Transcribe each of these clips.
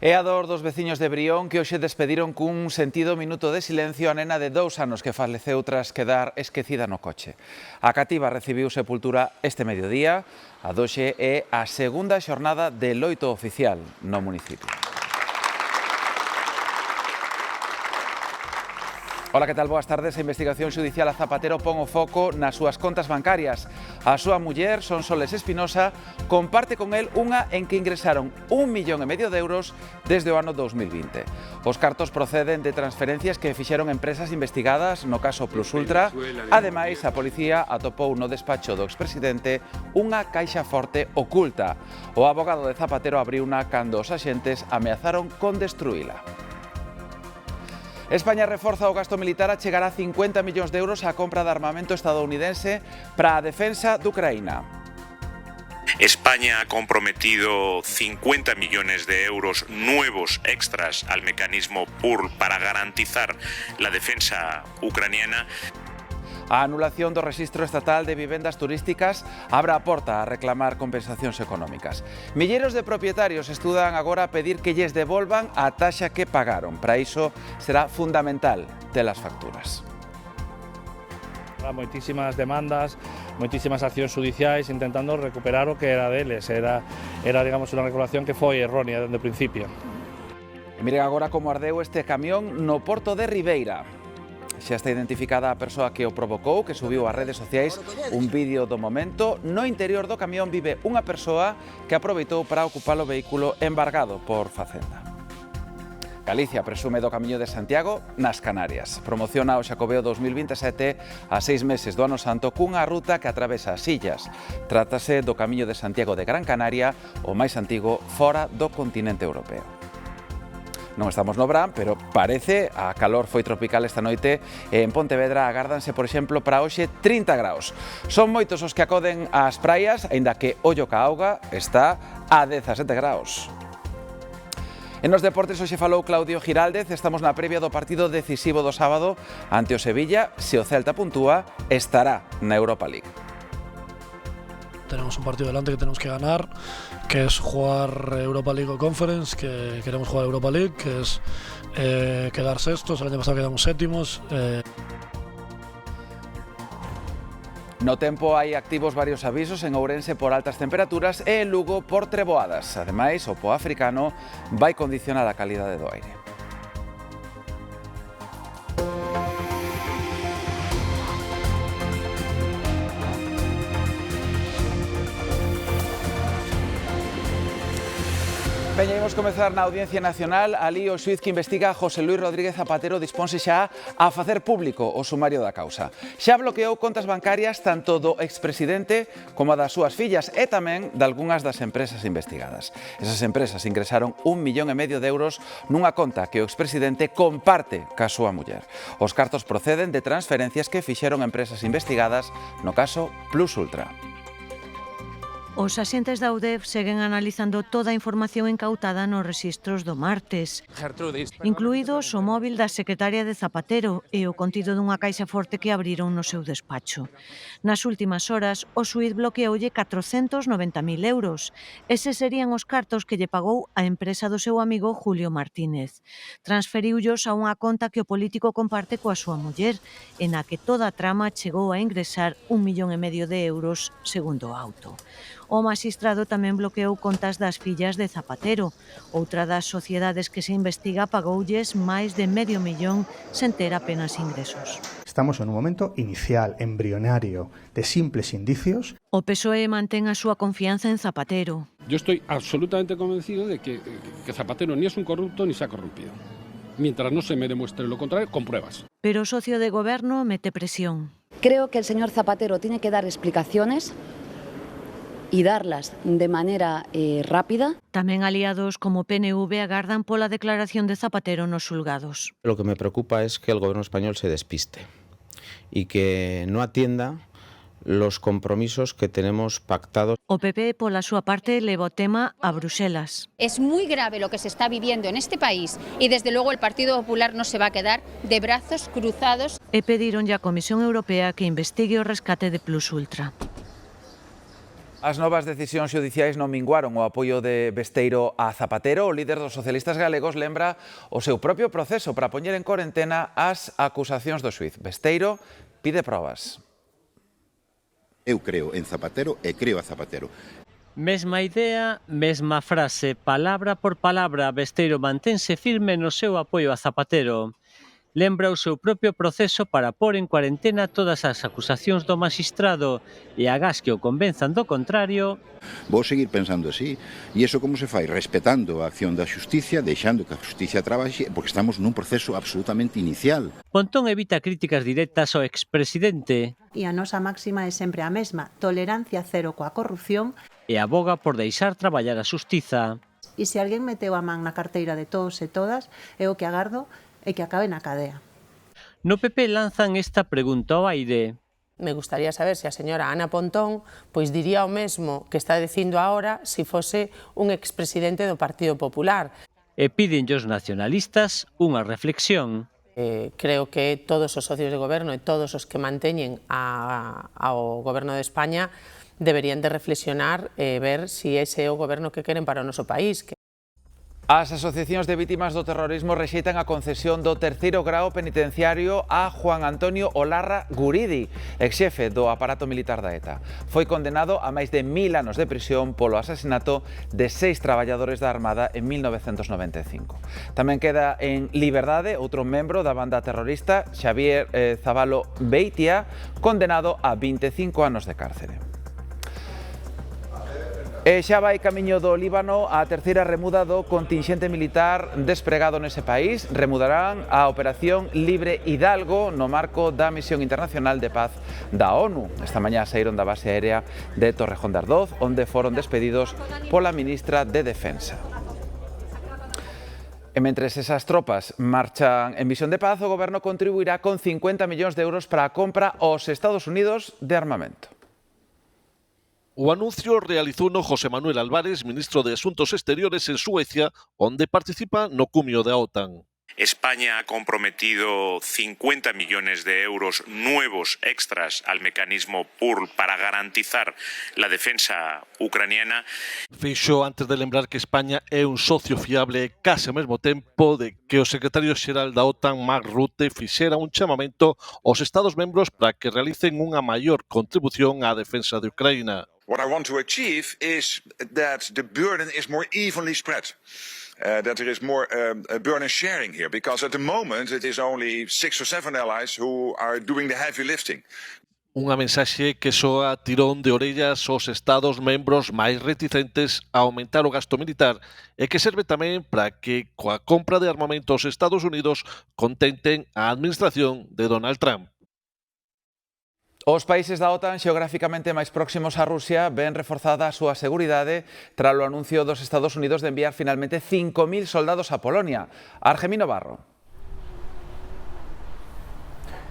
É a dor dos veciños de Brión que hoxe despediron cun sentido minuto de silencio a nena de 2 anos que faleceu tras quedar esquecida no coche. A cativa recibiu sepultura este mediodía. A doxe é a segunda xornada de loito oficial no municipio. Ola, que tal? Boas tardes. A investigación xudicial a Zapatero pon o foco nas súas contas bancarias. A súa muller, Sonsoles Espinosa, comparte con el unha en que ingresaron 1,5 millón de euros desde o ano 2020. Os cartos proceden de transferencias que fixeron empresas investigadas no caso Plus Ultra. Ademais, a policía atopou no despacho do expresidente unha caixa forte oculta. O avogado de Zapatero abriuna cando os axentes ameazaron con destruíla. España reforza o gasto militar a chegar a 50 millóns de euros a compra de armamento estadounidense para a defensa de Ucraína. España ha comprometido 50 millones de euros nuevos extras al mecanismo PUR para garantizar la defensa ucraniana. A anulación do Rexistro Estatal de Vivendas Turísticas abre a porta a reclamar compensacións económicas. Milleiros de propietarios estudan agora a pedir que lles devolvan a taxa que pagaron. Para iso será fundamental ter as facturas. Moitísimas demandas, moitísimas accións judiciais intentando recuperar o que era deles. Era digamos, unha regulación que foi errónea desde o principio. E miren agora como ardeu este camión no porto de Ribeira. Xa está identificada a persoa que o provocou, que subiu ás redes sociais un vídeo do momento. No interior do camión vive unha persoa que aproveitou para ocupar o vehículo embargado por Facenda. Galicia presume do Camiño de Santiago nas Canarias. Promociona o Xacobeo 2027 a 6 meses do Ano Santo cunha ruta que atravesa as illas. Trátase do Camiño de Santiago de Gran Canaria, o máis antigo fora do continente europeo. Non estamos no verán, pero parece a calor foi tropical esta noite e en Pontevedra agárdanse, por exemplo, para hoxe 30 graus. Son moitos os que acoden ás praias, aínda que ollo ca auga está a 17 graus. En nos deportes hoxe falou Claudio Giraldez, estamos na previa do partido decisivo do sábado ante o Sevilla. Se o Celta puntúa, estará na Europa League. Tenemos un partido delante que tenemos que ganar, que es jugar Europa League o Conference, que queremos jugar Europa League, que es quedar sextos. El año pasado quedamos séptimos. No tempo hai activos varios avisos en Ourense por altas temperaturas e en Lugo por treboadas. Ademais, o po africano vai condicionar a calidade do aire. Veña, imos comezar na Audiencia Nacional. Alí o xuíz que investiga a José Luis Rodríguez Zapatero disponse xa a facer público o sumario da causa. Xa bloqueou contas bancarias tanto do expresidente como das súas fillas e tamén de algunhas das empresas investigadas. Esas empresas ingresaron 1,5 millón de euros nunha conta que o expresidente comparte ca súa muller. Os cartos proceden de transferencias que fixeron empresas investigadas no caso Plus Ultra. Os axentes da UDEF seguen analizando toda a información incautada nos rexistros do martes, incluídos o móvil da secretaria de Zapatero e o contido dunha caixa forte que abriron no seu despacho. Nas últimas horas, o xuíz bloqueoulle 490.000 euros. Eses serían os cartos que lle pagou a empresa do seu amigo Julio Martínez. Transferiullos a unha conta que o político comparte coa súa muller, en a que toda a trama chegou a ingresar 1,5 millón de euros, segundo o auto. O magistrado tamén bloqueou contas das fillas de Zapatero. Outra das sociedades que se investiga pagoulles máis de 500.000 sen ter apenas ingresos. Estamos en un momento inicial, embrionario, de simples indicios. O PSOE mantén a súa confianza en Zapatero. Yo estoy absolutamente convencido de que Zapatero ni es un corrupto ni se ha corrompido. Mientras no se me demuestre lo contrario, con pruebas. Pero o socio de gobierno mete presión. Creo que el señor Zapatero tiene que dar explicaciones y darlas de manera rápida. Tamén aliados como PNV agardan pola declaración de Zapatero nos xulgados. Lo que me preocupa es que el gobierno español se despiste y que no atienda los compromisos que tenemos pactados. O PP, pola súa parte, leva o tema a Bruselas. Es muy grave lo que se está viviendo en este país y desde luego el Partido Popular no se va a quedar de brazos cruzados. E pediron ya a Comisión Europea que investigue o rescate de Plus Ultra. As novas decisións xudiciais non minguaron o apoio de Besteiro a Zapatero. O líder dos socialistas galegos lembra o seu propio proceso para poñer en corentena as acusacións do xuíz. Besteiro pide probas. Eu creo en Zapatero e creo a Zapatero. Mesma idea, mesma frase, palabra por palabra, Besteiro mantense firme no seu apoio a Zapatero. Lembra o seu propio proceso para pôr en cuarentena todas as acusacións do magistrado e agás que o convenzan do contrario. Vou seguir pensando así. E iso como se fai? Respetando a acción da xusticia, deixando que a xusticia trabaxe, porque estamos nun proceso absolutamente inicial. Pontón evita críticas directas ao expresidente. E a nosa máxima é sempre a mesma, tolerancia cero coa corrupción. E aboga por deixar traballar a xustiza. E se alguén meteu a man na carteira de todos e todas, é o que agardo e que acabe na cadea. No PP lanzan esta pregunta ao aire. Me gustaría saber se a señora Ana Pontón pois diría o mesmo que está dicindo agora se fose un expresidente do Partido Popular. E pídenlle aos nacionalistas unha reflexión. Creo que todos os socios de goberno e todos os que manteñen ao goberno de España deberían de reflexionar e ver se ese é o goberno que queren para o noso país. As asociacións de vítimas do terrorismo rexeitan a concesión do terceiro grao penitenciario a Juan Antonio Olarra Guridi, exxefe do aparato militar da ETA. Foi condenado a máis de 1000 anos de prisión polo asasinato de 6 traballadores da Armada en 1995. Tamén queda en liberdade outro membro da banda terrorista, Xavier Zabalo Beitia, condenado a 25 anos de cárcere. E xa vai camiño do Líbano a terceira remuda do contingente militar despregado nese país. Remudarán a Operación Libre Hidalgo no marco da Misión Internacional de Paz da ONU. Esta mañá saíron da base aérea de Torrejón de Ardoz, onde foron despedidos pola ministra de Defensa. E mentres esas tropas marchan en misión de paz, o goberno contribuirá con 50 millóns de euros para a compra aos Estados Unidos de armamento. O anuncio realizouno José Manuel Álvarez, ministro de Asuntos Exteriores en Suecia, onde participa no cumio da OTAN. España ha comprometido 50 millones de euros nuevos extras al mecanismo PURL para garantizar la defensa ucraniana. Fixo antes de lembrar que España é un socio fiable case ao mesmo tempo de que o secretario xeral da OTAN, Mark Rutte, fixera un chamamento aos Estados membros para que realicen unha maior contribución á defensa de Ucraína. What I want to achieve is that the burden is more evenly spread. That there is more burden sharing here, because at the moment it is only 6 or 7 allies who are doing the heavy lifting. Unha mensaxe que soa tirón de orellas aos Estados membros máis reticentes a aumentar o gasto militar e que serve tamén para que coa compra de armamento aos Estados Unidos contenten a administración de Donald Trump. Os países da OTAN xeográficamente máis próximos a Rusia ven reforzada a súa seguridade tras o anuncio dos Estados Unidos de enviar finalmente 5.000 soldados a Polonia. Argemino Barro.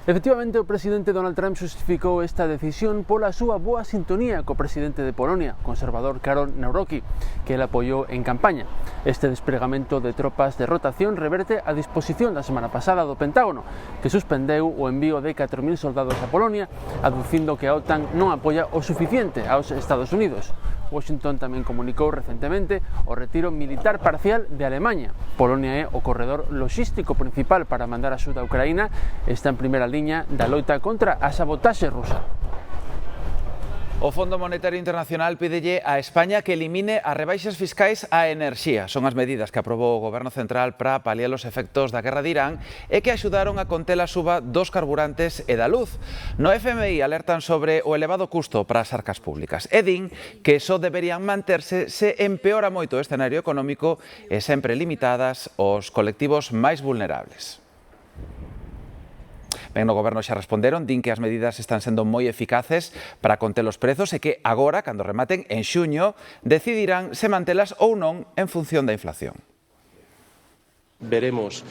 Efectivamente, o presidente Donald Trump xustificou esta decisión pola súa boa sintonía co presidente de Polonia, conservador Karol Nawrocki, que ele apoiou en campaña. Este despregamento de tropas de rotación reverte a disposición da semana pasada do Pentágono, que suspendeu o envío de 4.000 soldados a Polonia, aducindo que a OTAN non apoia o suficiente aos Estados Unidos. Washington tamén comunicou recentemente o retiro militar parcial de Alemanha. Polonia é o corredor logístico principal para mandar axuda a Ucraína e está en primeira liña da loita contra a sabotaxe rusa. O Fondo Monetario Internacional pídelle a España que elimine as rebaixas fiscais á enerxía. Son as medidas que aprobou o Goberno Central para paliar os efectos da guerra de Irán e que axudaron a conter a suba dos carburantes e da luz. No FMI alertan sobre o elevado custo para as arcas públicas e din que só deberían manterse se empeora moito o escenario económico e sempre limitadas aos colectivos máis vulnerables. Ben, no Goberno xa responderon, din que as medidas están sendo moi eficaces para conter os prezos e que agora, cando rematen en xuño, decidirán se mantelas ou non en función da inflación. Veremos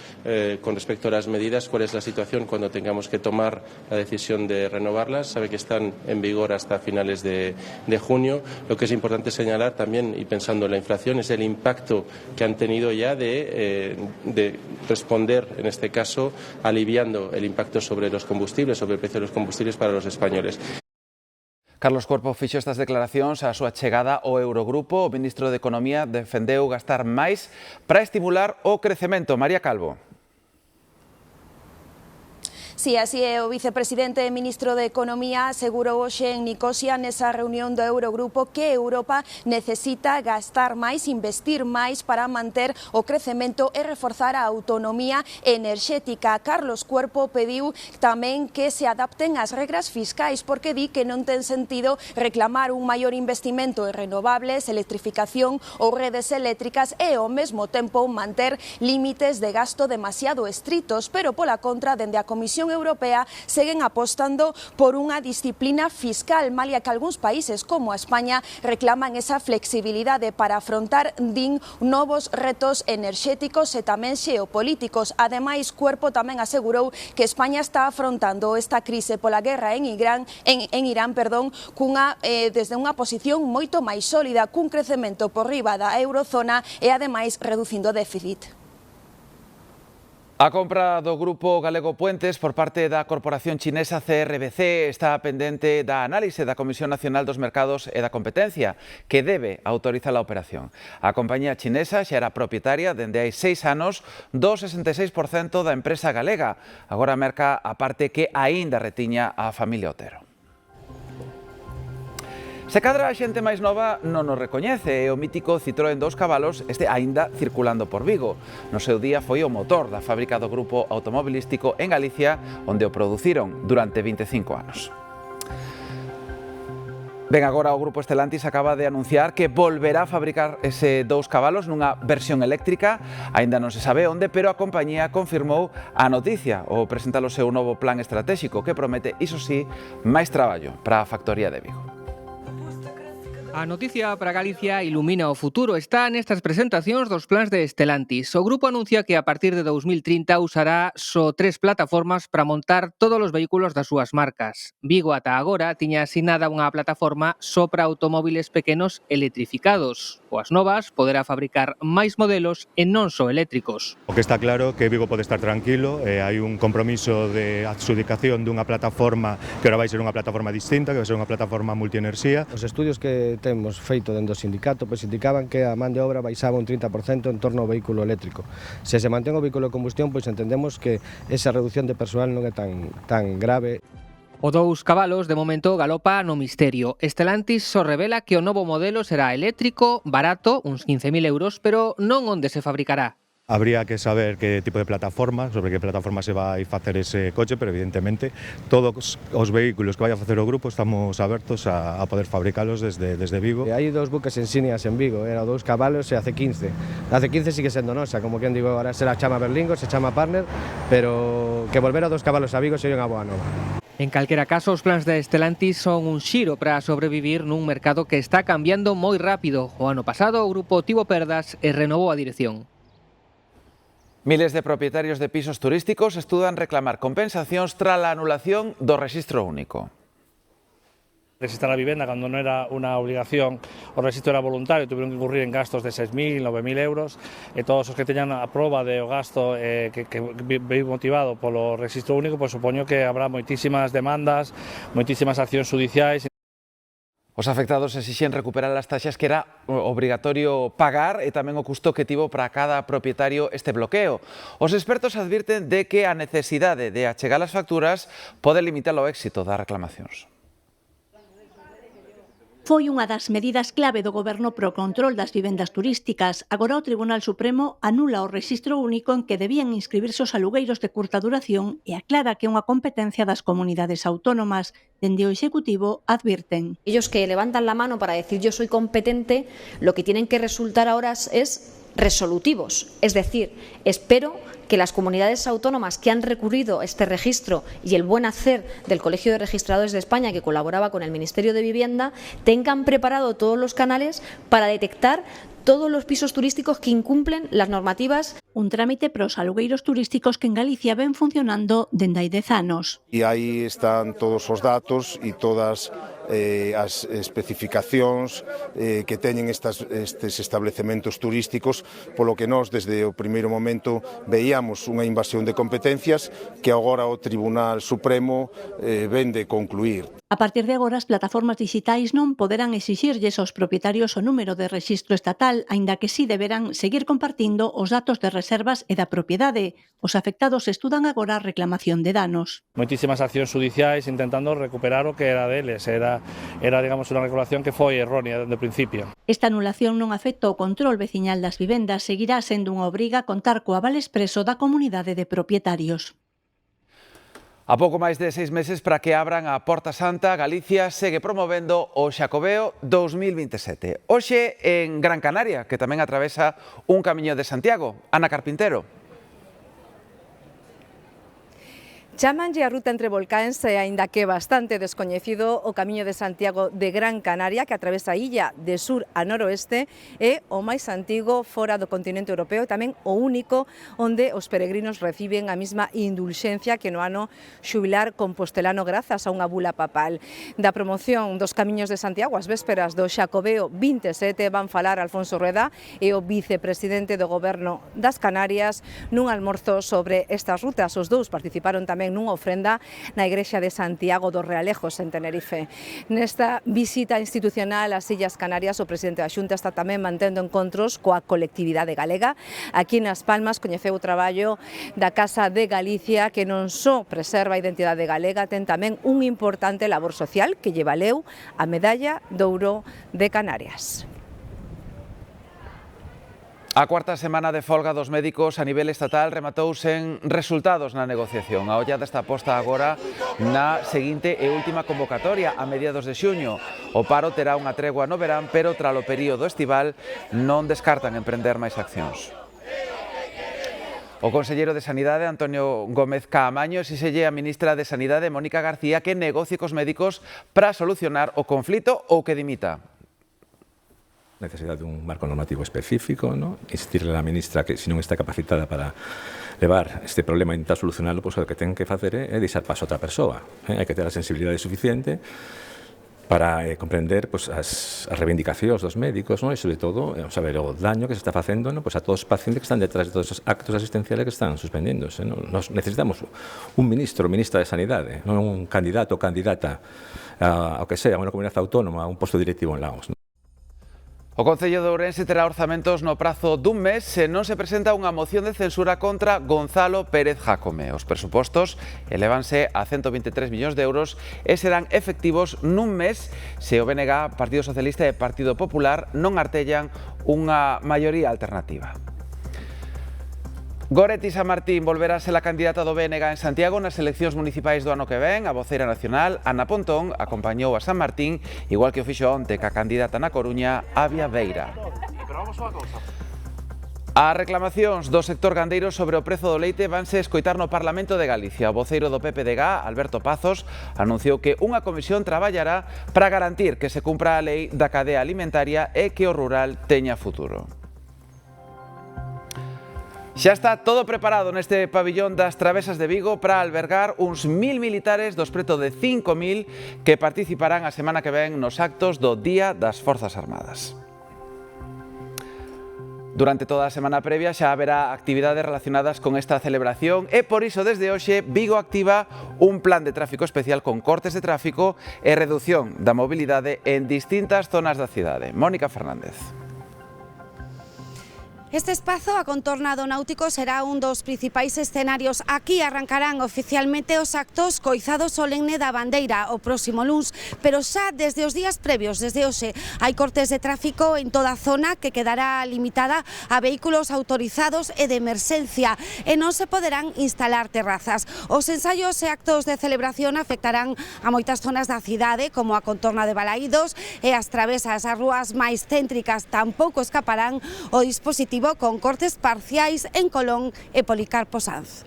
con respecto a las medidas cuál es la situación cuando tengamos que tomar la decisión de renovarlas. Sabe que están en vigor hasta finales de junio. Lo que es importante señalar también, y pensando en la inflación, es el impacto que han tenido ya de responder, en este caso, aliviando el impacto sobre los combustibles, sobre el precio de los combustibles para los españoles. Carlos Cuerpo fixo estas declaracións á súa chegada ao Eurogrupo. O ministro de Economía defendeu gastar máis para estimular o crecemento. María Calvo. Sí, así é, o vicepresidente e ministro de Economía asegurou hoxe en Nicosia nesa reunión do Eurogrupo que Europa necesita gastar máis, investir máis para manter o crecemento e reforzar a autonomía enerxética. Carlos Cuerpo pediu tamén que se adapten as regras fiscais porque di que non ten sentido reclamar un maior investimento en renovables, electrificación ou redes eléctricas e ao mesmo tempo manter límites de gasto demasiado estritos, pero pola contra, dende a Comisión Europea seguen apostando por unha disciplina fiscal, malia que algúns países como a España reclaman esa flexibilidade para afrontar, din, novos retos enerxéticos e tamén xeopolíticos. Ademais, Cuerpo tamén asegurou que España está afrontando esta crise pola guerra en Irán, desde unha posición moito máis sólida, cun crecemento por riba da eurozona e ademais reducindo o déficit. A compra do grupo galego Puentes por parte da corporación chinesa CRBC está pendente da análise da Comisión Nacional dos Mercados e da Competencia, que debe autorizar a operación. A compañía chinesa xa era propietaria dende hai 6 anos do 66% da empresa galega. Agora merca a parte que aínda retiña a familia Otero. Se cadra a xente máis nova non nos recoñece, e o mítico Citroën 2 cavalos este aínda circulando por Vigo. No seu día foi o motor da fábrica do grupo automobilístico en Galicia, onde o produciron durante 25 anos. Ben, agora o grupo Stellantis acaba de anunciar que volverá a fabricar ese 2 cavalos nunha versión eléctrica. Aínda non se sabe onde, pero a compañía confirmou a noticia ao presentar o seu novo plan estratégico que promete, iso sí, máis traballo para a factoría de Vigo. A noticia para Galicia ilumina o futuro. Está nestas presentacións dos plans de Stellantis. O grupo anuncia que a partir de 2030 usará só 3 plataformas para montar todos os vehículos das súas marcas. Vigo ata agora tiña asignada unha plataforma só para automóviles pequenos electrificados. Coas novas poderá fabricar máis modelos e non só eléctricos. O que está claro que Vigo pode estar tranquilo, hai un compromiso de adxudicación dunha plataforma que ahora vai ser unha plataforma distinta, que vai ser unha plataforma multienerxía. Os estudios que temos feito dentro do sindicato pois indicaban que a man de obra baixaba un 30% en torno ao vehículo eléctrico. Se mantén o vehículo de combustión, pois entendemos que esa reducción de persoal non é tan grave. O 2 cavalos, de momento, galopa no misterio. Stellantis só revela que o novo modelo será eléctrico, barato, uns 15.000 euros, pero non onde se fabricará. Habría que saber que tipo de plataforma, sobre que plataforma se vai facer ese coche, pero evidentemente todos os vehículos que vai a facer o grupo estamos abertos a poder fabricalos desde Vigo. Hai 2 buques insignias en Vigo, era 2 cavalos e a C15. A C15 sigue sendo nosa, como quen digo, agora será chama Berlingo, se chama Partner, pero que volver a 2 cavalos a Vigo sería unha boa nova. En calquera caso, os plans de Stellantis son un xiro para sobrevivir nun mercado que está cambiando moi rápido. O ano pasado o grupo tivo perdas e renovou a dirección. Miles de propietarios de pisos turísticos estudan reclamar compensacións tras a anulación do Rexistro Único. Registrar a vivenda cando non era unha obligación, o registro era voluntario, tuvieron que incurrir en gastos de 6.000, 9.000 euros, e todos os que teñan a proba de o gasto que veio motivado polo Registro Único, pois supoño que habrá moitísimas demandas, moitísimas accións judiciais. Os afectados exixen recuperar as taxas que era obrigatorio pagar e tamén o custo que tivo para cada propietario este bloqueo. Os expertos advirten de que a necesidade de achegar as facturas pode limitar o éxito das reclamacións. Foi unha das medidas clave do Goberno pro control das vivendas turísticas. Agora o Tribunal Supremo anula o Rexistro Único en que debían inscribirse os alugueiros de curta duración e aclara que é unha competencia das comunidades autónomas. Dende o Executivo advirten. Ellos que levantan la mano para decir yo soy competente, lo que tienen que resultar ahora es resolutivos. Es decir, espero que las comunidades autónomas que han recurrido a este registro y el buen hacer del Colegio de Registradores de España, que colaboraba con el Ministerio de Vivienda, tengan preparado todos los canales para detectar todos los pisos turísticos que incumplen las normativas. Un trámite para os alugueiros turísticos que en Galicia ven funcionando dende hai 10 anos. E aí están todos os datos e todas as especificacións que teñen estes establecementos turísticos, polo que nós desde o primeiro momento veíamos unha invasión de competencias que agora o Tribunal Supremo ven de concluir. A partir de agora, as plataformas digitais non poderán exixirlles aos propietarios o número de rexistro estatal, aínda que sí deberán seguir compartindo os datos de reservas e da propiedade. Os afectados estudan agora a reclamación de danos. Moitísimas accións judiciais intentando recuperar o que era deles. Era digamos, unha regulación que foi errónea desde o principio. Esta anulación non afecta o control veciñal das vivendas, seguirá sendo unha obriga contar co aval expreso da comunidade de propietarios. A pouco máis de 6 meses para que abran a Porta Santa, Galicia segue promovendo o Xacobeo 2027. Hoxe en Gran Canaria, que tamén atravesa un camiño de Santiago. Ana Carpintero. Chámanlle a ruta entre volcáns e aínda que bastante descoñecido o Camiño de Santiago de Gran Canaria, que atravesa a illa de sur a noroeste, é o máis antigo fora do continente europeo e tamén o único onde os peregrinos reciben a mesma indulxencia que no ano xubilar compostelano grazas a unha bula papal. Da promoción dos Camiños de Santiago ás vésperas do Xacobeo 27 van falar Alfonso Rueda e o vicepresidente do Goberno das Canarias nun almorzo sobre estas rutas. Os dous participaron tamén nunha ofrenda na Igrexa de Santiago dos Realejos en Tenerife. Nesta visita institucional ás Illas Canarias, o presidente da Xunta está tamén mantendo encontros coa colectividade galega. Aquí nas Palmas coñeceu o traballo da Casa de Galicia, que non só preserva a identidade galega, ten tamén un importante labor social que lle valeu a Medalla de Ouro de Canarias. A cuarta semana de folga dos médicos a nivel estatal rematou sen resultados na negociación. A ollada está posta agora na seguinte e última convocatoria a mediados de xuño. O paro terá unha tregua no verán, pero tralo período estival non descartan emprender máis accións. O conselleiro de Sanidade, Antonio Gómez Caamaño, exixelle a ministra de Sanidade, Mónica García, que negocie cos médicos para solucionar o conflito ou que dimita. Necesidade dun marco normativo específico, ¿no? Insistirle a ministra que se non está capacitada para levar este problema e intentar solucionarlo, pois o que ten que facer é deixar paso a outra persoa. Hai que ter a sensibilidade suficiente para comprender pois, as reivindicacións dos médicos, ¿no? E sobre todo saber o daño que se está facendo, ¿no? Pois a todos os pacientes que están detrás de todos os actos asistenciales que están suspendéndose, ¿no? Nos necesitamos un ministro, ministra de Sanidade, non un candidato ou candidata ao que sea, a unha comunidade autónoma, a un posto directivo en Laos, ¿no? O Concello de Ourense terá orzamentos no prazo dun mes se non se presenta unha moción de censura contra Gonzalo Pérez Jácome. Os presupostos elévanse a 123 millóns de euros e serán efectivos nun mes se o BNG, Partido Socialista e Partido Popular non artellan unha maioría alternativa. Goretti San Martín volverá a ser a candidata do BNG en Santiago nas eleccións municipais do ano que ven. A voceira nacional, Ana Pontón, acompañou a San Martín, igual que o fixo onte ca candidata na Coruña, Avia Veira. As reclamacións do sector gandeiro sobre o prezo do leite vanse escoitar no Parlamento de Galicia. O voceiro do PPDG, Alberto Pazos, anunciou que unha comisión traballará para garantir que se cumpra a lei da cadea alimentaria e que o rural teña futuro. Xa está todo preparado neste pabillón das Travesas de Vigo para albergar uns 1000 militares dos preto de 5000 que participarán a semana que ven nos actos do Día das Forzas Armadas. Durante toda a semana previa xa haberá actividades relacionadas con esta celebración e por iso desde hoxe Vigo activa un plan de tráfico especial con cortes de tráfico e reducción da mobilidade en distintas zonas da cidade. Mónica Fernández. Este espazo, a contorna do Náutico, será un dos principais escenarios. Aquí arrancarán oficialmente os actos coizado solemne da bandeira o próximo luns, pero xa desde os días previos, desde hoxe, hai cortes de tráfico en toda a zona que quedará limitada a vehículos autorizados e de emerxencia e non se poderán instalar terrazas. Os ensaios e actos de celebración afectarán a moitas zonas da cidade, como a contorna de Balaídos e as travesas, as rúas máis céntricas. Tampouco escaparán o dispositivo con cortes parciais en Colón e Policarpo Sanz.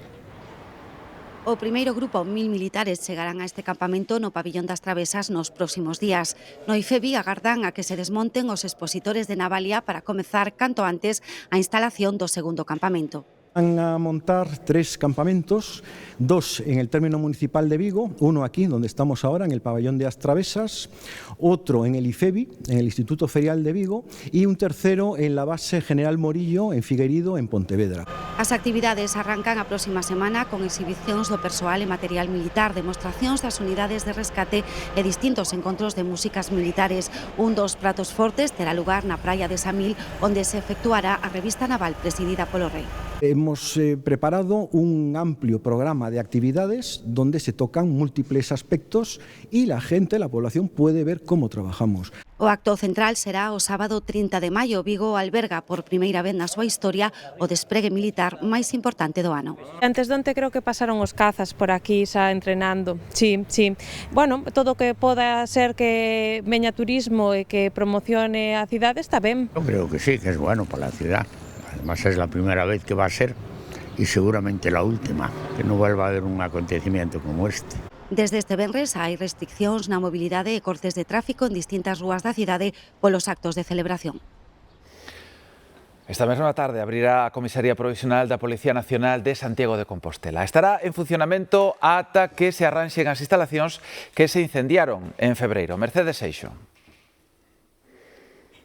O primeiro grupo, 1000 militares, chegarán a este campamento no Pabillón das Travesas nos próximos días. No IFEBI agardan a que se desmonten os expositores de Navalia para comezar canto antes a instalación do segundo campamento. Van a montar 3 campamentos, 2 en el término municipal de Vigo, uno aquí donde estamos ahora en el pabellón de As Travesas, otro en el IFEBI, en el Instituto Ferial de Vigo, y un tercero en la base General Morillo en Figueiredo, en Pontevedra. As actividades arrancan a próxima semana con exhibicións do persoal e material militar, demostracións das unidades de rescate e distintos encontros de músicas militares. Un dos pratos fortes terá lugar na praia de Samil, onde se efectuará a revista naval presidida polo Rei. Hemos preparado un amplio programa de actividades donde se tocan múltiples aspectos y la gente, la población, puede ver cómo trabajamos. O acto central será o sábado 30 de maio. Vigo alberga por primeira vez na súa historia o despregue militar máis importante do ano. Antes de onte creo que pasaron os cazas por aquí xa entrenando. Sí. Bueno, todo o que poda ser que veña turismo e que promocione a cidade está ben. Yo creo que sí, que es bueno para la ciudad. Además es la primera vez que va a ser y seguramente la última, que no vuelva a haber un acontecimiento como este. Desde este venres hai restriccións na mobilidade e cortes de tráfico en distintas rúas da cidade polos actos de celebración. Esta mesma tarde abrirá a Comisaría Provisional da Policía Nacional de Santiago de Compostela. Estará en funcionamento ata que se arranxen as instalacións que se incendiaron en febreiro. Mercedes Seixo.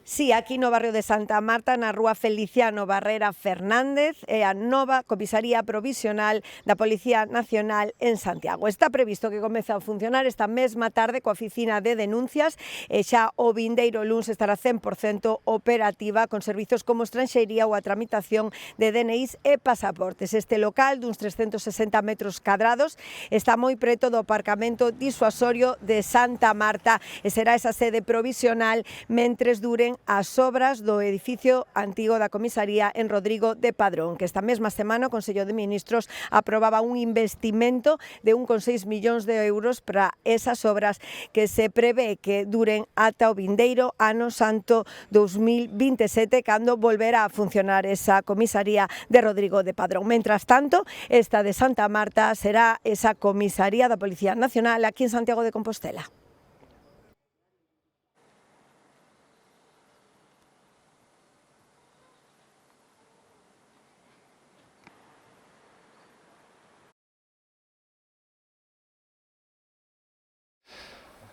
Sí, aquí no barrio de Santa Marta, na rúa Feliciano Barrera Fernández, é a nova comisaría provisional da Policía Nacional en Santiago. Está previsto que comece a funcionar esta mesma tarde coa oficina de denuncias e xa o vindeiro luns estará 100% operativa con servizos como estranxeiría ou a tramitación de DNIs e pasaportes. Este local duns 360 metros cadrados está moi preto do aparcamento disuasorio de Santa Marta e será esa sede provisional mentres duren as obras do edificio antigo da comisaría en Rodrigo de Padrón, que esta mesma semana o Consello de Ministros aprobaba un investimento de 1,6 millóns de euros para esas obras que se prevé que duren ata o vindeiro ano santo 2027, cando volverá a funcionar esa comisaría de Rodrigo de Padrón. Mentras tanto, esta de Santa Marta será esa comisaría da Policía Nacional aquí en Santiago de Compostela.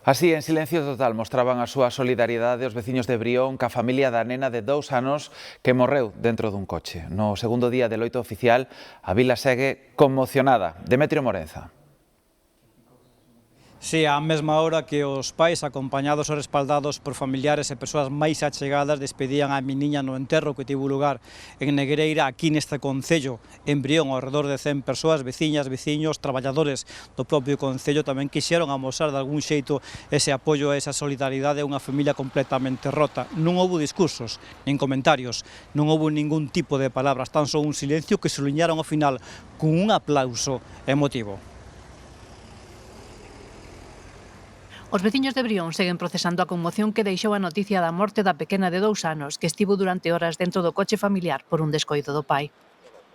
Así, en silencio total, mostraban a súa solidariedade os veciños de Brión ca familia da nena de 2 anos que morreu dentro dun coche. No segundo día de loito oficial, a vila segue conmocionada. Demetrio Morenza. Sí, á mesma hora que os pais, acompañados ou respaldados por familiares e persoas máis achegadas, despedían a meniña no enterro que tivo lugar en Negreira, aquí neste concello, en Brión, ao redor de 100 persoas, veciñas, veciños, traballadores do propio concello, tamén quixeron amosar de algún xeito ese apoio e esa solidaridade a unha familia completamente rota. Non houbo discursos, nin comentarios, non houbo ningún tipo de palabras, tan só un silencio que se liñaron ao final con un aplauso emotivo. Os veciños de Brión seguen procesando a conmoción que deixou a noticia da morte da pequena de 2 anos que estivo durante horas dentro do coche familiar por un descoido do pai.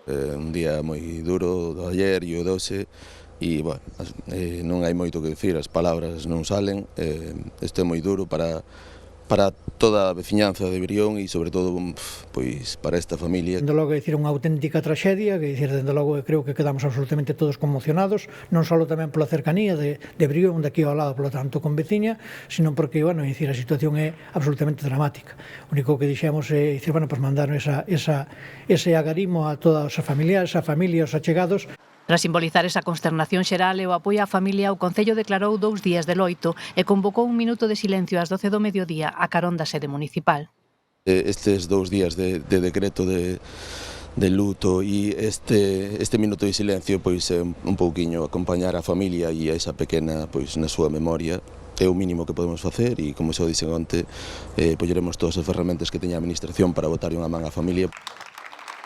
Un día moi duro do ayer e o doce e, bueno, non hai moito que dicir, as palabras non salen. Isto é moi duro para toda a veciñanza de Brión e, sobre todo, pois para esta familia. Dende logo, é dicir, unha auténtica traxedia, que dicir, dende logo, creo que quedamos absolutamente todos conmocionados, non só tamén pola cercanía de Brión, de aquí ao lado, polo tanto, con veciña, sino porque, bueno, é dicir, a situación é absolutamente dramática. O único que dixemos é, dicir, bueno, pues mandar ese agarimo a todos os familiares, a familia, os achegados. Tras simbolizar esa consternación xeral e o apoio á familia, o Concello declarou 2 días de loito e convocou un minuto de silencio ás 12 do mediodía a carón da sede municipal. Estes 2 días de decreto de luto e este minuto de silencio pois é un pouquiño acompañar a familia e a esa pequena pois na súa memoria. É o mínimo que podemos facer e, como xa dixen onte, polleremos todas as ferramentas que teña a Administración para botar unha man á familia.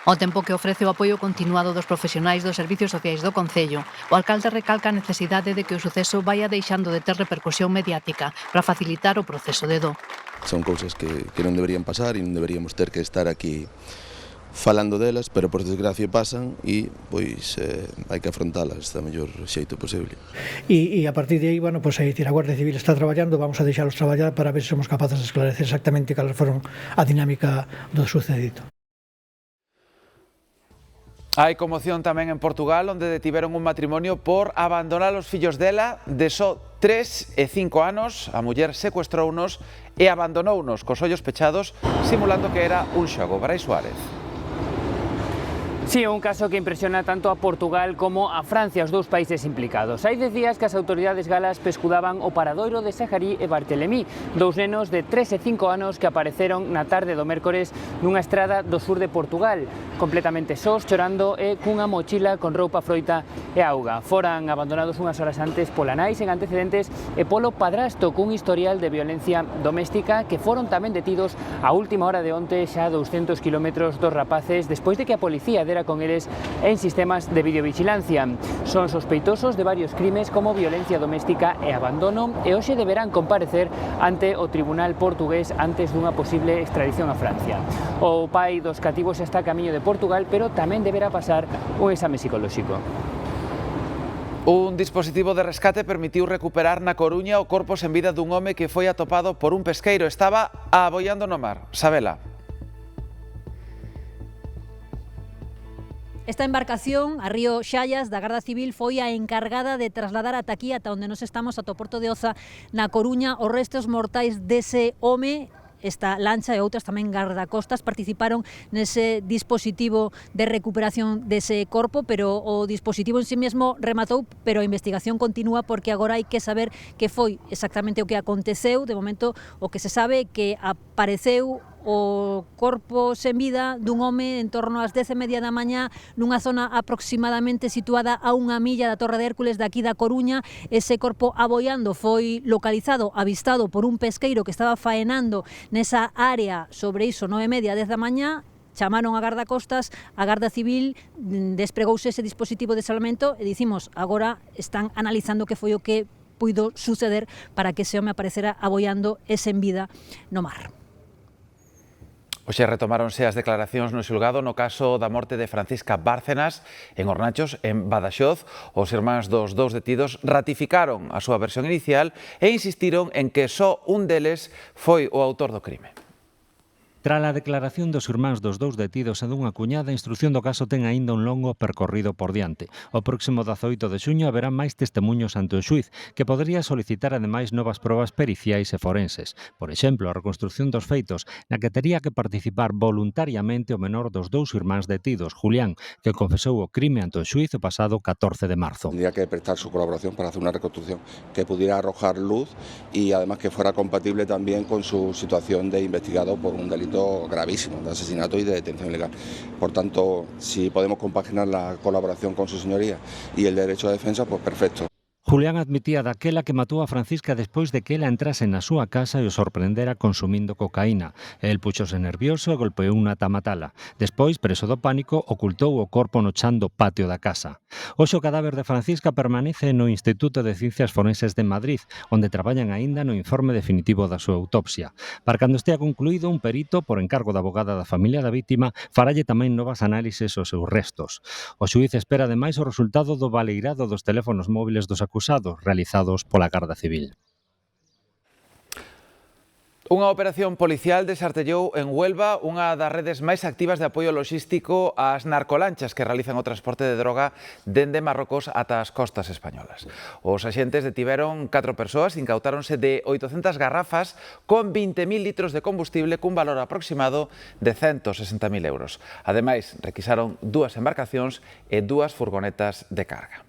Ao tempo que ofrece o apoio continuado dos profesionais dos servicios sociais do Concello, o alcalde recalca a necesidade de que o suceso vaia deixando de ter repercusión mediática para facilitar o proceso de do. Son cousas que non deberían pasar e non deberíamos ter que estar aquí falando delas, pero por desgracia pasan e pois hai que afrontalas da mellor xeito posible. E a partir de aí, bueno, pois a Guardia Civil está traballando, vamos a deixalos traballar para ver se somos capaces de esclarecer exactamente cales foron a dinámica do sucedido. Hai conmoción tamén en Portugal, onde detiveron un matrimonio por abandonar os fillos dela de só 3 e 5 anos. A muller secuestrounos e abandonounos cos ollos pechados, simulando que era un xogo. Brais Suárez. Sí, un caso que impresiona tanto a Portugal como a Francia, os dous países implicados. Hai 10 días que as autoridades galas pescudaban o paradoiro de Saharí e Bartelemí, dous nenos de 3 e 5 anos que apareceron na tarde do mércores nunha estrada do sur de Portugal, completamente sós, chorando e cunha mochila con roupa, froita e auga. Foran abandonados unhas horas antes pola nai sen antecedentes e polo padrasto cun historial de violencia doméstica, que foron tamén detidos a última hora de onte, xa a 200 kilómetros dos rapaces, despois de que a policía dera con eles en sistemas de videovigilancia. Son sospeitosos de varios crimes como violencia doméstica e abandono e hoxe deberán comparecer ante o tribunal portugués antes dunha posible extradición a Francia. O pai dos cativos está a camiño de Portugal, pero tamén deberá pasar un exame psicolóxico. Un dispositivo de rescate permitiu recuperar na Coruña o corpo sen vida dun home que foi atopado por un pesqueiro. Estaba aboiando no mar. Sabela. Esta embarcación, a río Xallas, da Garda Civil, foi a encargada de trasladar ata aquí, ata onde nos estamos, ata o Porto de Oza, na Coruña, os restos mortais dese home. Esta lancha e outras tamén gardacostas participaron nese dispositivo de recuperación dese corpo, pero o dispositivo en sí mesmo rematou, pero a investigación continúa porque agora hai que saber que foi exactamente o que aconteceu. De momento, o que se sabe que apareceu o corpo sen vida dun home en torno ás 10:30 da mañá nunha zona aproximadamente situada a 1 milla da Torre de Hércules de aquí da Coruña. Ese corpo aboiando foi localizado, avistado por un pesqueiro que estaba faenando nesa área sobre iso 9:30, 10 da mañá. Chamaron a gardacostas, a Garda Civil despregouse ese dispositivo de salvamento e dicimos, agora están analizando que foi o que puido suceder para que ese home aparecera aboiando e sen vida no mar. Hoxe retomáronse as declaracións no xulgado no caso da morte de Francisca Bárcenas en Hornachos, en Badaxoz. Os irmáns dos dous detidos ratificaron a súa versión inicial e insistiron en que só un deles foi o autor do crime. Tras a declaración dos irmáns dos dous detidos e dunha cuñada, a instrución do caso ten aínda un longo percorrido por diante. O próximo 18 de xuño haberá máis testemuños ante o xuiz, que podería solicitar ademais novas probas periciais e forenses. Por exemplo, a reconstrucción dos feitos, na que tería que participar voluntariamente o menor dos dous irmáns detidos, Julián, que confesou o crime ante o xuiz o pasado 14 de marzo. Tendría que prestar su colaboración para hacer una reconstrucción que pudiera arrojar luz y además que fuera compatible también con su situación de investigado por un delito gravísimo de asesinato y de detención ilegal. Por tanto, si podemos compaginar la colaboración con su señoría y el derecho de defensa, pues perfecto. Julián admitía daquela que matou a Francisca despois de que ela entrase na súa casa e o sorprendera consumindo cocaína. El puxose nervioso e golpeou unha ata matala. Despois, preso do pánico, ocultou o corpo no chan do patio da casa. Hoxe o cadáver de Francisca permanece no Instituto de Ciencias Forenses de Madrid, onde traballan aínda no informe definitivo da súa autopsia. Para cando estea concluído, un perito, por encargo da abogada da familia da vítima, faralle tamén novas análises aos seus restos. O xuíz espera ademais o resultado do baleirado dos teléfonos móviles dos acusados realizados pola Garda Civil. Unha operación policial desartellou en Huelva unha das redes máis activas de apoio logístico ás narcolanchas que realizan o transporte de droga dende Marrocos ata as costas españolas. Os axentes detiveron 4 persoas, incautáronse de 800 garrafas con 20.000 litros de combustible cun valor aproximado de 160.000 euros. Ademais, requisaron 2 embarcacións e 2 furgonetas de carga.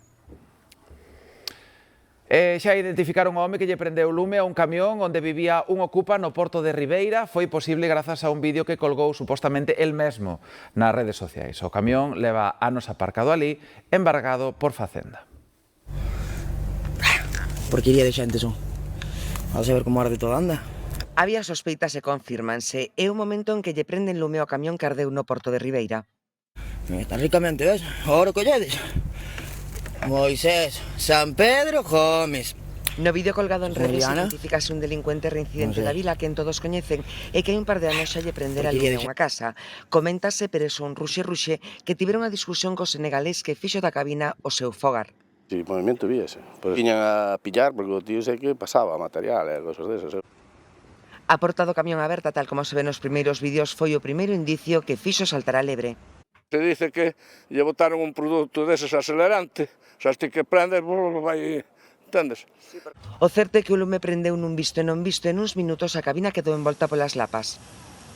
Xa identificaron o home que lle prendeu lume a un camión onde vivía un ocupa no Porto de Ribeira. Foi posible grazas a un vídeo que colgou supostamente el mesmo nas redes sociais. O camión leva anos aparcado ali, embargado por Facenda. Porquería de xente son. A saber como arde toda anda. Había sospeitas e confírmanse. É o momento en que lle prenden lume ao camión que ardeu no Porto de Ribeira. Tan ricamente, ves? Ahora colledes. Moisés, San Pedro, Gómez. No vídeo colgado en redes identificase un delincuente reincidente da vila que en todos coñecen e que hai un par de anos xa lle prendera lume a unha casa. Coméntase preso un ruxe que tivera unha discusión co senegalés que fixo da cabina o seu fogar. Sí, movimento víase. Pois viñan a pillar porque o tío sei que pasaba material e cosas desas. A porta do camión aberta, tal como se ve nos primeiros vídeos, foi o primeiro indicio que fixo saltar a lebre. Se dice que lle botaron un produto deses acelerante, xa ti que prendes, vai, entendes? O certo é que o lume prendeu nun visto e non visto e nuns minutos a cabina quedou envolta polas lapas.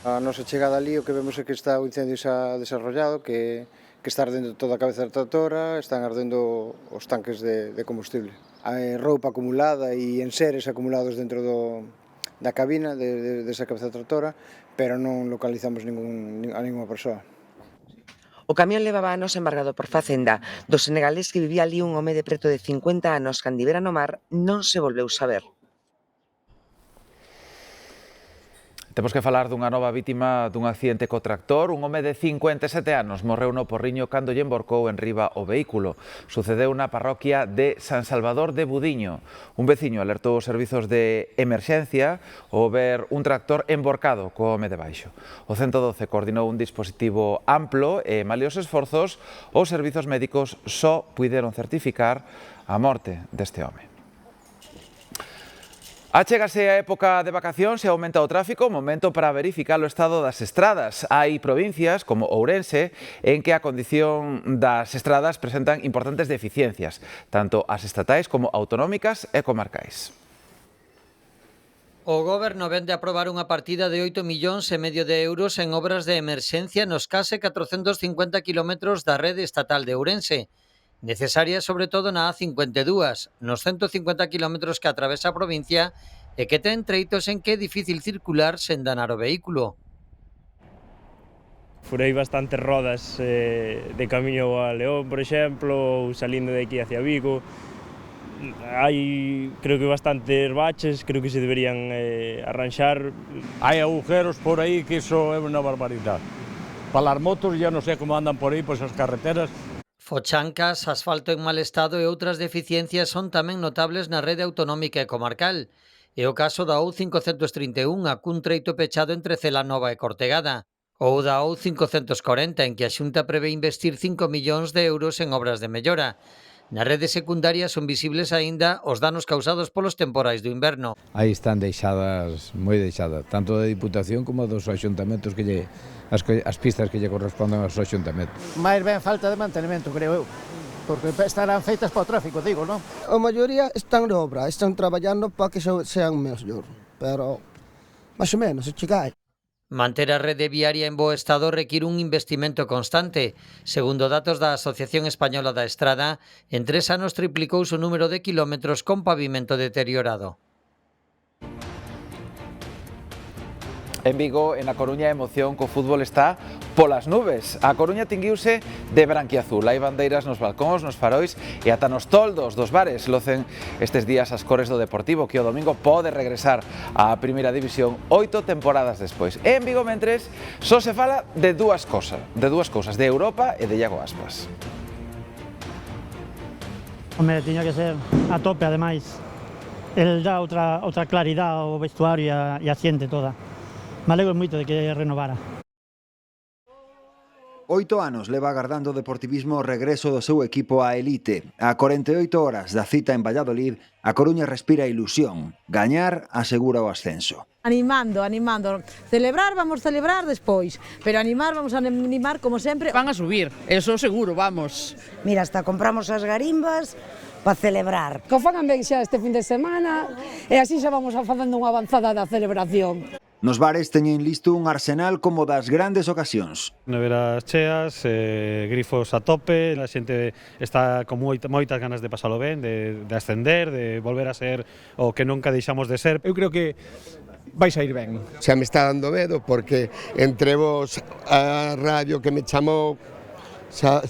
A nosa chegada ali o que vemos é que está o incendio xa desarrollado, que está ardendo toda a cabeza da tractora, están ardendo os tanques de combustible. Hai roupa acumulada e enseres acumulados dentro da cabina desa cabeza da tractora, pero non localizamos a ninguna persoa. O camión levaba anos embargado por Facenda. Do senegalés que vivía ali un home de preto de 50 anos que andivera no mar non se volveu saber. Temos que falar dunha nova vítima dun accidente co tractor. Un home de 57 anos morreu no Porriño cando lle emborcou en riba o vehículo. Sucedeu na parroquia de San Salvador de Budiño. Un veciño alertou os servizos de emerxencia ao ver un tractor emborcado co home debaixo. O 112 coordinou un dispositivo amplo e, malia os esforzos, os servizos médicos só puideron certificar a morte deste home. Achégase a época de vacacións e aumenta o tráfico, momento para verificar o estado das estradas. Hai provincias, como Ourense, en que a condición das estradas presentan importantes deficiencias, tanto as estatais como autonómicas e comarcais. O Goberno vende a aprobar unha partida de 8,5 millóns de euros en obras de emerxencia nos case 450 kilómetros da rede estatal de Ourense, necesaria sobre todo na A52, nos 150 kilómetros que atravesa a provincia e que ten treitos en que é difícil circular sen danar o vehículo. Furei bastantes rodas de camiño a León, por exemplo, ou salindo de aquí hacia Vigo. Hai, creo que bastantes baches, creo que se deberían arranxar. Hai agujeros por aí que iso é unha barbaridade. Para as motos, ya non sei como andan por aí, pois as carreteras. Fochancas, asfalto en mal estado e outras deficiencias son tamén notables na rede autonómica e comarcal. É o caso da O531, cun treito pechado entre Celanova e Cortegada, ou da O540, en que a Xunta prevé investir 5 millóns de euros en obras de mellora. Na rede secundaria son visibles aínda os danos causados polos temporais do inverno. Aí están deixadas, moi deixadas, tanto da Diputación como dos axuntamentos que as pistas que lle corresponden aos axuntamentos. Mais ben falta de mantenimento, creo eu, porque estarán feitas para o tráfico, digo, non? A maioría están de obra, están traballando para que sean mellor, pero máis ou menos, se chegai. Manter a rede viaria en bo estado require un investimento constante. Segundo datos da Asociación Española da Estrada, en 3 anos triplicouse o número de kilómetros con pavimento deteriorado. En Vigo, en A Coruña, a emoción co fútbol está polas nubes. A Coruña tinguiuse de branquiazul. Hai bandeiras nos balcóns, nos farois e ata nos toldos dos bares. Locen estes días as cores do Deportivo, que o domingo pode regresar á Primeira División 8 temporadas despois. E en Vigo, mentres, só se fala de dúas cousas, de Europa e de Iago Aspas. Home, tiña que ser a tope, ademais. El dá outra claridade ao vestuario e a xente toda. Me alegro moito de que renovara. 8 anos leva agardando o Deportivismo o regreso do seu equipo á elite. A 48 horas da cita en Valladolid, a Coruña respira ilusión. Gañar asegura o ascenso. Animando. Celebrar, vamos celebrar despois, pero vamos a animar como sempre. Van a subir, eso seguro, vamos. Mira, hasta compramos as garimbas para celebrar. Que fagan ben xa este fin de semana e así xa vamos facendo unha avanzada da celebración. Nos bares teñen listo un arsenal como das grandes ocasións. Neveras cheas, grifos a tope, a xente está con moitas ganas de pasalo ben, de ascender, de volver a ser o que nunca deixamos de ser. Eu creo que vais a ir ben. Xa me está dando medo porque entre vos a radio que me chamou xa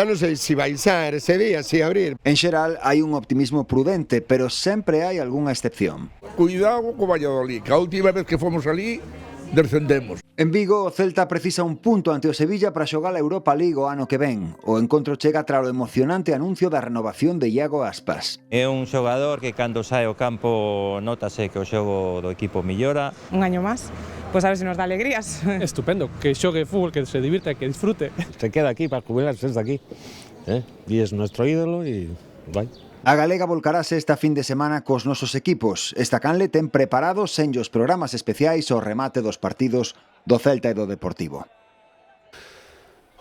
non sei se vai ser ese día, se abrir. En xeral hai un optimismo prudente, pero sempre hai algunha excepción. Cuidado co Valladolid, que a última vez que fomos ali descendemos. En Vigo, o Celta precisa un punto ante o Sevilla para xogar a Europa League o ano que ven. O encontro chega tras o emocionante anuncio da renovación de Iago Aspas. É un xogador que cando sae ao campo notase que o xogo do equipo millora. Un año máis, pois a ver se nos dá alegrías. Estupendo, que xogue fútbol, que se divirta, que disfrute. Se queda aquí para jubilarse desde aquí. Y es nuestro ídolo y vai. A galega volcarase esta fin de semana cos nosos equipos. Esta canle ten preparados senllos programas especiais ao remate dos partidos do Celta e do Deportivo.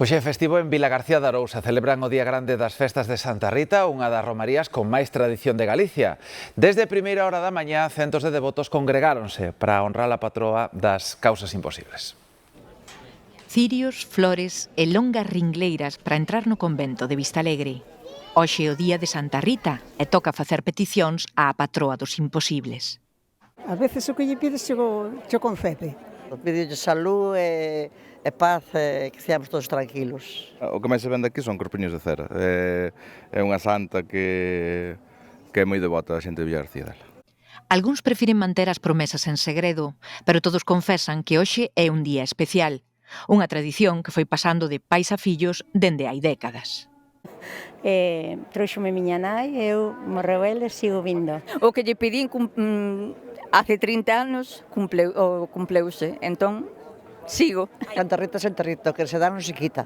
Hoxe é festivo en Vilagarcía de Arousa. Celebran o Día Grande das Festas de Santa Rita, unha das romarías con máis tradición de Galicia. Desde primeira hora da mañá, centos de devotos congregáronse para honrar a patroa das causas imposibles. Cirios, flores e longas ringleiras para entrar no convento de Vistalegre. Hoxe é o Día de Santa Rita e toca facer peticións á patroa dos imposibles. A veces o que lle pides cho concede. Pídelle salud e paz e que seamos todos tranquilos. O que máis se vende aquí son corpiños de cera. É unha santa que é moi devota a xente de Vilagarcía dela. Algúns prefiren manter as promesas en segredo, pero todos confesan que hoxe é un día especial. Unha tradición que foi pasando de pais a fillos dende hai décadas. Trouxome miña nai, eu morreu ele e sigo vindo. O que lle pedín hace 30 anos cumpleuse, entón sigo. Santa Rita, que se dá non se quita.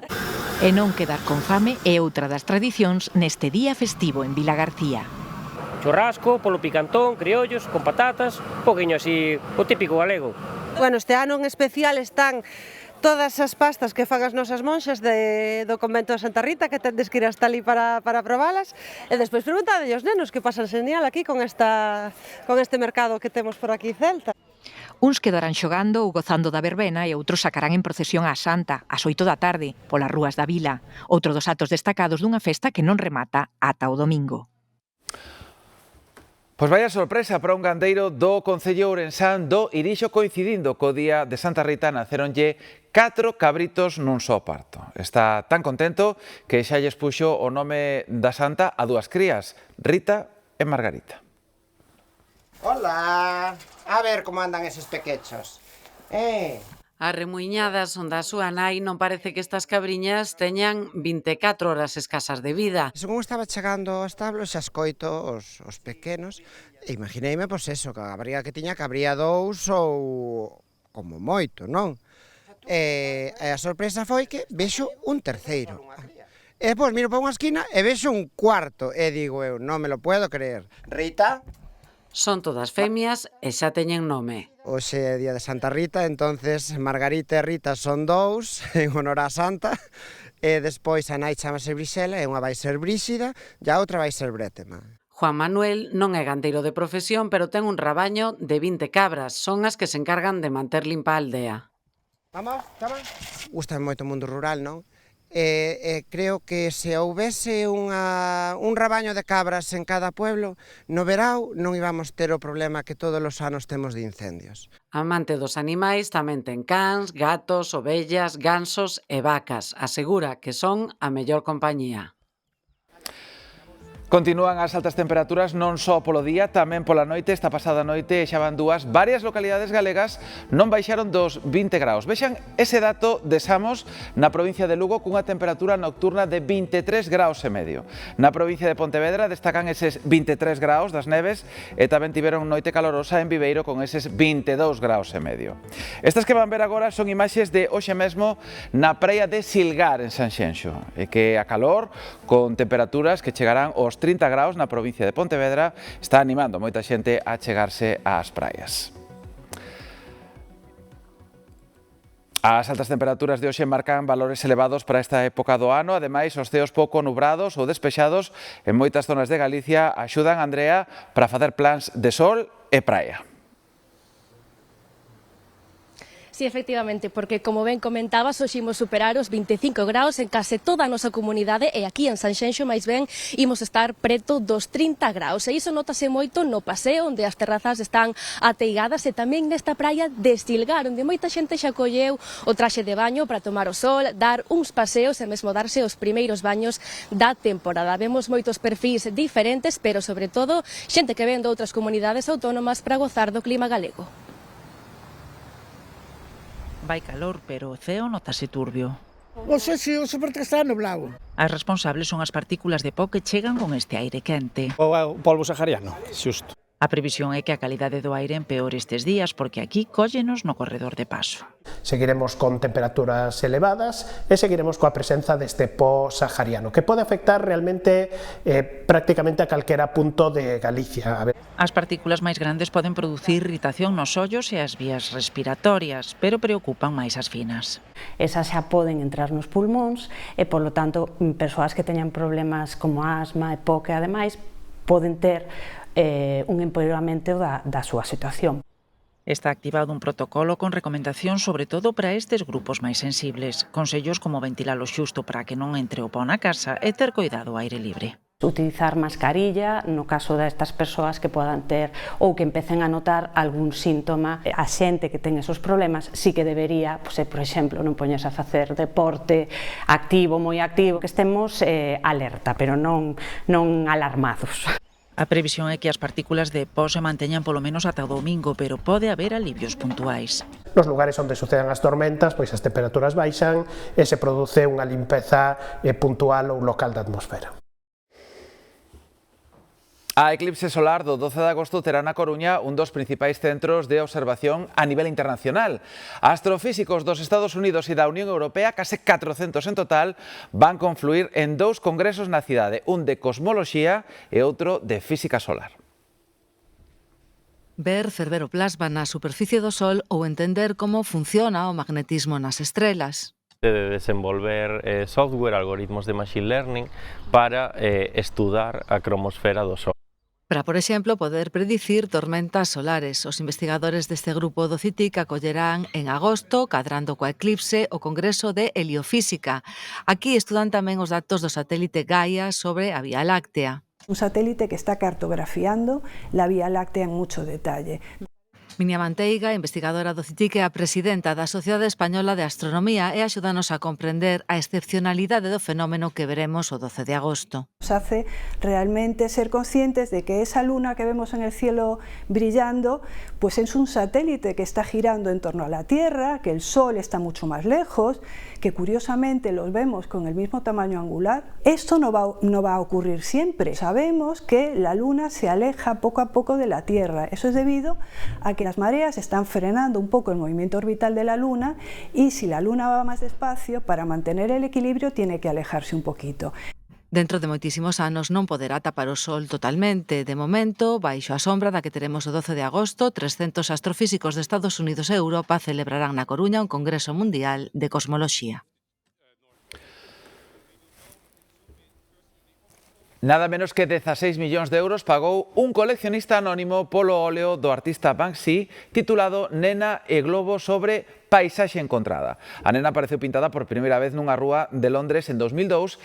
E non quedar con fame é outra das tradicións neste día festivo en Vilagarcía. Churrasco, polo picantón, criollos, con patatas, un poquinho así, o típico galego. Bueno, este ano en especial están todas as pastas que fan as nosas monxas do convento de Santa Rita, que tendes que ir hasta ali para probalas, e despois preguntade aos nenos que pasan genial aquí con este mercado que temos por aquí Celta. Uns quedarán xogando ou gozando da verbena e outros sacarán en procesión á Santa, ás 8 da tarde, polas rúas da vila, outro dos atos destacados dunha festa que non remata ata o domingo. Pois vaya sorpresa para un gandeiro do concello ourensán do Irixo. Coincidindo co Día de Santa Rita, naceronlle 4 cabritos nun só parto. Está tan contento que xa lles puxo o nome da santa a 2 crías, Rita e Margarita. Hola, a ver como andan eses pequechos. As remuiñadas onde a súa nai non parece que estas cabriñas teñan 24 horas escasas de vida. Según estaba chegando ao establo xa escoito os pequenos e imagineime, pois eso, que a briga que tiña que habría 2 ou como moito, non? E a sorpresa foi que vexo un terceiro. E depois miro para unha esquina e vexo un cuarto e digo eu, non me lo puedo creer. Rita? Son todas femias e xa teñen nome. Hoxe é día de Santa Rita, entonces Margarita e Rita son 2 en honor á santa, e despois a nai chamase Brisela e unha vai ser Bríxida e a outra vai ser Brétema. Juan Manuel non é gandeiro de profesión, pero ten un rabaño de 20 cabras, son as que se encargan de manter limpa a aldea. Vamos, chama. Gusta moito o mundo rural, non? Creo que se houvese un rabaño de cabras en cada pueblo, no verao non íbamos ter o problema que todos os anos temos de incendios. Amante dos animais tamén ten cans, gatos, ovellas, gansos e vacas. Asegura que son a mellor compañía. Continúan as altas temperaturas non só polo día, tamén pola noite. Esta pasada noite xa van varias localidades galegas non baixaron dos 20 graus. Vexan ese dato de Samos na provincia de Lugo cunha temperatura nocturna de 23 graus e medio. Na provincia de Pontevedra destacan eses 23 graus das neves e tamén tiveron noite calorosa en Viveiro con eses 22 graus e medio. Estas que van ver agora son imaxes de hoxe mesmo na praia de Silgar en Sanxenxo, e que a calor con temperaturas que chegarán aos 30 graus na provincia de Pontevedra está animando moita xente a chegarse ás praias. As altas temperaturas de hoxe marcan valores elevados para esta época do ano. Ademais, os ceos pouco nubrados ou despexados en moitas zonas de Galicia axudan a Andrea para facer plans de sol e praia. Sí, efectivamente, porque como ben comentabas, hoxe imos superar os 25 graus en case toda a nosa comunidade e aquí en Sanxenxo, máis ben, imos estar preto dos 30 graus. E iso notase moito no paseo, onde as terrazas están ateigadas, e tamén nesta praia de Silgar, onde moita xente xa colleu o traxe de baño para tomar o sol, dar uns paseos e mesmo darse os primeiros baños da temporada. Vemos moitos perfís diferentes, pero sobre todo xente que ven de outras comunidades autónomas para gozar do clima galego. Vai calor, pero o ceo notase turbio. Oxe, si, o super que está nublado. As responsables son as partículas de pó que chegan con este aire quente. O polvo sahariano, xusto. A previsión é que a calidade do aire empeore estes días porque aquí cóllenos no corredor de paso. seguiremos con temperaturas elevadas e seguiremos coa presenza deste po sahariano, que pode afectar realmente prácticamente a calquera punto de Galicia. As partículas máis grandes poden producir irritación nos ollos e as vías respiratorias, pero preocupan máis as finas. Esas xa poden entrar nos pulmóns e, polo tanto, persoas que teñan problemas como asma, EPOC e ademais poden ter un empeoramento da súa situación. Está activado un protocolo con recomendacións sobre todo para estes grupos máis sensibles, consellos como ventilalo xusto para que non entre o pó na casa e ter cuidado ao aire libre. Utilizar mascarilla no caso destas persoas que podan ter ou que empecen a notar algún síntoma. A xente que ten esos problemas sí que debería, por exemplo, non poñerse a facer deporte activo, moi activo, que estemos alerta, pero non alarmados. A previsión é que as partículas de pó se manteñan polo menos ata o domingo, pero pode haber alivios puntuais. Nos lugares onde sucedan as tormentas, pois as temperaturas baixan e se produce unha limpeza puntual ou local da atmosfera. A eclipse solar do 12 de agosto terá na Coruña un dos principais centros de observación a nivel internacional. Astrofísicos dos Estados Unidos e da Unión Europea, case 400 en total, van confluir en dous congresos na cidade, un de cosmoloxía e outro de física solar. Ver ferver o plasma na superficie do Sol ou entender como funciona o magnetismo nas estrelas. De desenvolver software, algoritmos de machine learning para estudar a cromosfera do Sol. Para, por exemplo, poder predicir tormentas solares. Os investigadores deste grupo do CITIC acollerán en agosto, cadrando coa eclipse, o Congreso de Heliofísica. Aquí estudan tamén os datos do satélite Gaia sobre a Vía Láctea. Un satélite que está cartografiando la Vía Láctea en mucho detalle. Minia Manteiga, investigadora do CITIC e a presidenta da Sociedade Española de Astronomía, e axúdanos a comprender a excepcionalidade do fenómeno que veremos o 12 de agosto. Nos hace realmente ser conscientes de que esa luna que vemos en el cielo brillando, pues es un satélite que está girando en torno a la Tierra, que el Sol está mucho más lejos, que curiosamente los vemos con el mismo tamaño angular. Esto no va a ocurrir siempre. Sabemos que la luna se aleja poco a poco de la Tierra. Eso es debido a que las mareas están frenando un poco el movimiento orbital de la luna, y si la luna va más despacio, para mantener el equilibrio tiene que alejarse un poquito. Dentro de moitísimos anos non poderá tapar o Sol totalmente. De momento, baixo a sombra da que teremos o 12 de agosto, 300 astrofísicos de Estados Unidos e Europa celebrarán na Coruña un Congreso Mundial de Cosmoloxía. Nada menos que 16 millóns de euros pagou un coleccionista anónimo polo óleo do artista Banksy titulado Nena e Globo sobre paisaxe encontrada. A nena apareceu pintada por primeira vez nunha rúa de Londres en 2002